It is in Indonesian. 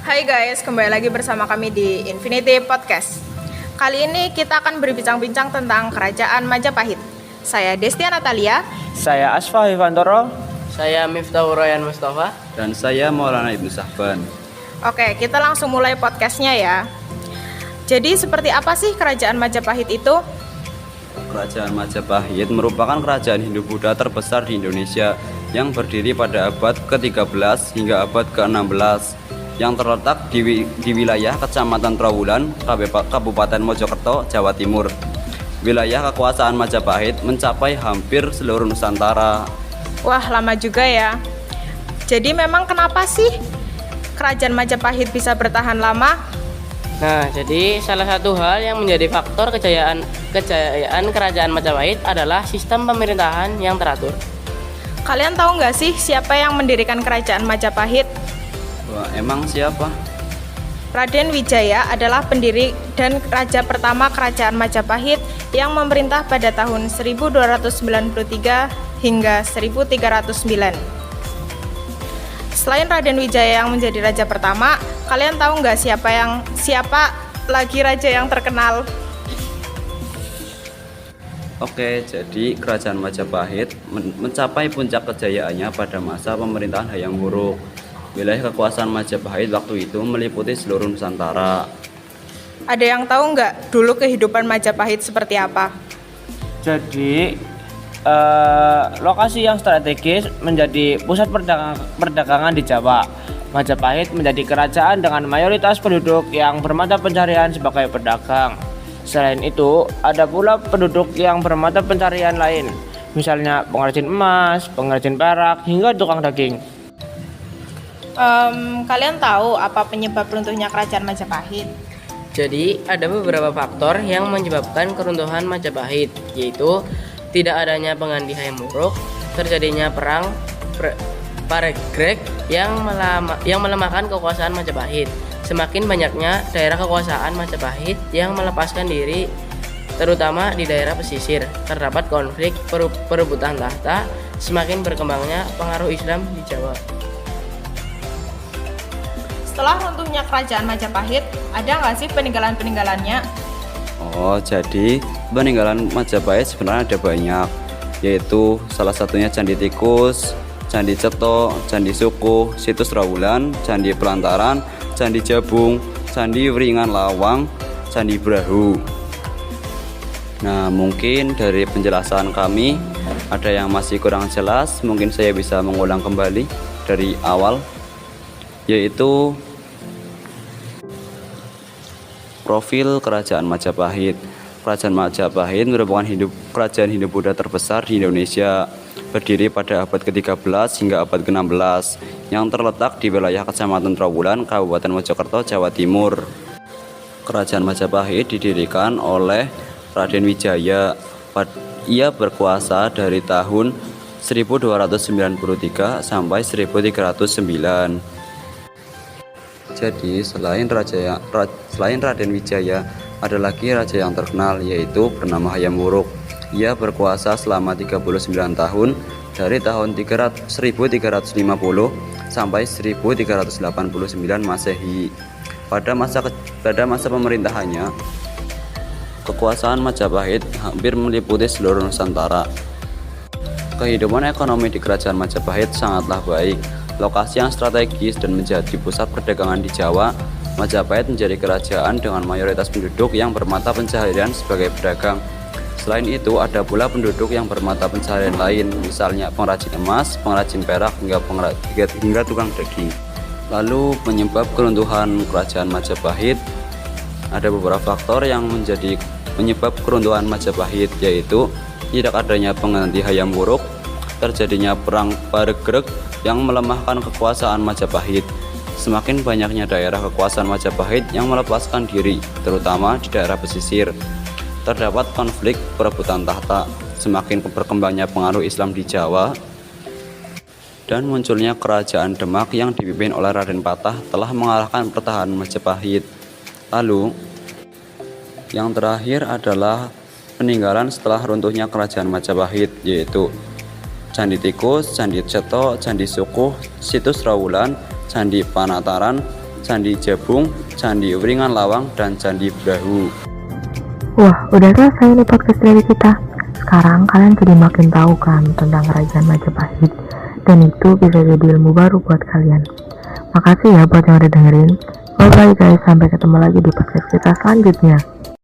Hai guys, kembali lagi bersama kami di Infinity Podcast. Kali ini kita akan berbincang-bincang tentang Kerajaan Majapahit. Saya Destia Natalia. Saya Asfa Hivantoro. Saya Miftahur Ryan Mustafa. Dan saya Maulana Ibnu Sahban. Oke, kita langsung mulai podcastnya ya. Jadi seperti apa sih Kerajaan Majapahit itu? Kerajaan Majapahit merupakan kerajaan Hindu-Buddha terbesar di Indonesia yang berdiri pada abad ke-13 hingga abad ke-16 yang terletak di wilayah Kecamatan Trawulan, Kabupaten Mojokerto, Jawa Timur. Wilayah kekuasaan Majapahit mencapai hampir seluruh Nusantara. Wah, lama juga ya. Jadi memang kenapa sih Kerajaan Majapahit bisa bertahan lama? Nah, jadi salah satu hal yang menjadi faktor kejayaan Kerajaan Majapahit adalah sistem pemerintahan yang teratur. Kalian tahu nggak sih siapa yang mendirikan Kerajaan Majapahit? Wah, emang siapa? Raden Wijaya adalah pendiri dan raja pertama Kerajaan Majapahit yang memerintah pada tahun 1293 hingga 1309. Selain Raden Wijaya yang menjadi raja pertama, kalian tahu nggak siapa lagi raja yang terkenal? Oke, jadi Kerajaan Majapahit mencapai puncak kejayaannya pada masa pemerintahan Hayam Wuruk. Wilayah kekuasaan Majapahit waktu itu meliputi seluruh Nusantara. Ada yang tahu nggak dulu kehidupan Majapahit seperti apa? Jadi lokasi yang strategis menjadi pusat perdagangan di Jawa. Majapahit menjadi kerajaan dengan mayoritas penduduk yang bermata pencarian sebagai pedagang. Selain itu, ada pula penduduk yang bermata pencarian lain, misalnya pengrajin emas, pengrajin perak, hingga tukang daging. Kalian tahu apa penyebab runtuhnya Kerajaan Majapahit? Jadi, ada beberapa faktor yang menyebabkan keruntuhan Majapahit, yaitu tidak adanya pengganti Hayam Wuruk, terjadinya perang Paregreg yang melemahkan kekuasaan Majapahit. Semakin banyaknya daerah kekuasaan Majapahit yang melepaskan diri, terutama di daerah pesisir. Terdapat konflik perebutan tahta, semakin berkembangnya pengaruh Islam di Jawa. Setelah runtuhnya Kerajaan Majapahit, ada nggak sih peninggalan-peninggalannya? Oh, jadi peninggalan Majapahit sebenarnya ada banyak, yaitu salah satunya Candi Tikus, Candi Ceto, Candi Sukuh, Situs Trawulan, Candi Pelantaran, Candi Jabung, Candi Wringan Lawang, Candi Brahu. Nah, mungkin dari penjelasan kami ada yang masih kurang jelas, mungkin saya bisa mengulang kembali dari awal, yaitu profil Kerajaan Majapahit. Kerajaan Majapahit merupakan kerajaan Hindu-Buddha terbesar di Indonesia, berdiri pada abad ke-13 hingga abad ke-16 yang terletak di wilayah Kecamatan Trawulan, Kabupaten Mojokerto, Jawa Timur. Kerajaan Majapahit didirikan oleh Raden Wijaya. Ia berkuasa dari tahun 1293 sampai 1309. Jadi selain Raden Wijaya, ada lagi raja yang terkenal, yaitu bernama Hayam Wuruk. Ia berkuasa selama 39 tahun dari tahun 1350 sampai 1389 Masehi. Pada masa pemerintahannya, kekuasaan Majapahit hampir meliputi seluruh Nusantara. Kehidupan ekonomi di Kerajaan Majapahit sangatlah baik. Lokasi yang strategis dan menjadi pusat perdagangan di Jawa, Majapahit menjadi kerajaan dengan mayoritas penduduk yang bermata pencaharian sebagai pedagang. Selain itu, ada pula penduduk yang bermata pencaharian lain, misalnya pengrajin emas, pengrajin perak, hingga tukang daging. Lalu, penyebab keruntuhan Kerajaan Majapahit, ada beberapa faktor yang menjadi penyebab keruntuhan Majapahit, yaitu tidak adanya pengganti Hayam Wuruk, terjadinya perang Paregreg yang melemahkan kekuasaan Majapahit, semakin banyaknya daerah kekuasaan Majapahit yang melepaskan diri, terutama di daerah pesisir. Terdapat konflik perebutan tahta, semakin berkembangnya pengaruh Islam di Jawa, dan munculnya Kerajaan Demak yang dipimpin oleh Raden Patah telah mengalahkan pertahanan Majapahit. Lalu, yang terakhir adalah peninggalan setelah runtuhnya Kerajaan Majapahit, yaitu Candi Tikus, Candi Ceto, Candi Sukuh, Situs Trawulan, Candi Panataran, Candi Jabung, Candi Wringan Lawang, dan Candi Brahu. Wah, udah selesai nih podcast dari kita. Sekarang kalian jadi makin tahu kan tentang Kerajaan Majapahit, dan itu bisa jadi ilmu baru buat kalian. Makasih ya buat yang udah dengerin. Bye bye guys, sampai ketemu lagi di podcast kita selanjutnya.